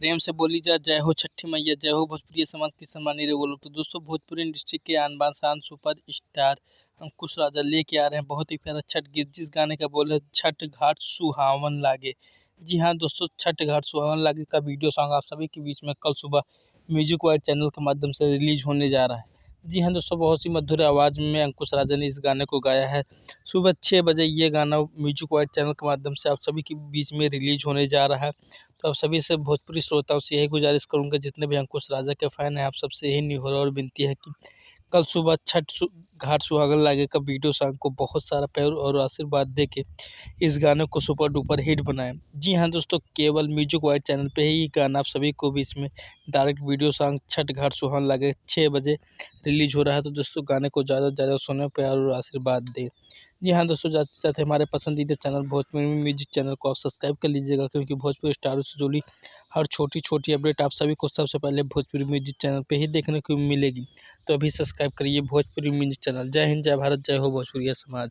प्रेम से बोली जा जय हो छठी मैया, जय हो भोजपुरी समाज की सम्मानीय लोग। तो दोस्तों, भोजपुरी इंडस्ट्री के आन बान शान सुपर स्टार अंकुश राजा लेके आ रहे हैं बहुत ही प्यारा छठ गीत, जिस गाने का बोल है छठ घाट सुहावन लागे। जी हाँ दोस्तों, छठ घाट सुहावन लागे का वीडियो सॉन्ग आप सभी के बीच में कल सुबह म्यूजिक वाइड चैनल के माध्यम से रिलीज होने जा रहा है। जी हाँ दोस्तों, बहुत सी मधुर आवाज़ में अंकुश राजा ने इस गाने को गाया है। सुबह 6 बजे ये गाना म्यूजिक वाइड चैनल के माध्यम से आप सभी के बीच में रिलीज होने जा रहा है। तो आप सभी से भोजपुरी श्रोताओं से यही गुजारिश करूंगा, जितने भी अंकुश राजा के फैन हैं, आप सबसे यही निहोरा और विनती है कि कल सुबह घाट सुहागन लागे का वीडियो सॉन्ग को बहुत सारा प्यार और आशीर्वाद दे के इस गाने को सुपर डुपर हिट बनाएं। जी हाँ दोस्तों, केवल म्यूजिक वाइड चैनल पे ही गाना आप सभी को भी इसमें डायरेक्ट वीडियो सॉन्ग छठ घाट सुहागन लागे 6 बजे रिलीज हो रहा है। तो दोस्तों, गाने को ज़्यादा से ज़्यादा सुने, प्यार और आशीर्वाद दें। जी हाँ दोस्तों, जाते जाते हमारे पसंदीदा चैनल भोजपुरी म्यूजिक चैनल को आप सब्सक्राइब कर लीजिएगा, क्योंकि भोजपुरी स्टारों से जुड़ी हर छोटी छोटी अपडेट आप सभी को सबसे पहले भोजपुरी म्यूजिक चैनल पे ही देखने को मिलेगी। तो अभी सब्सक्राइब करिए भोजपुरी म्यूजिक चैनल। जय हिंद, जय भारत, जय हो भोजपुरी समाज।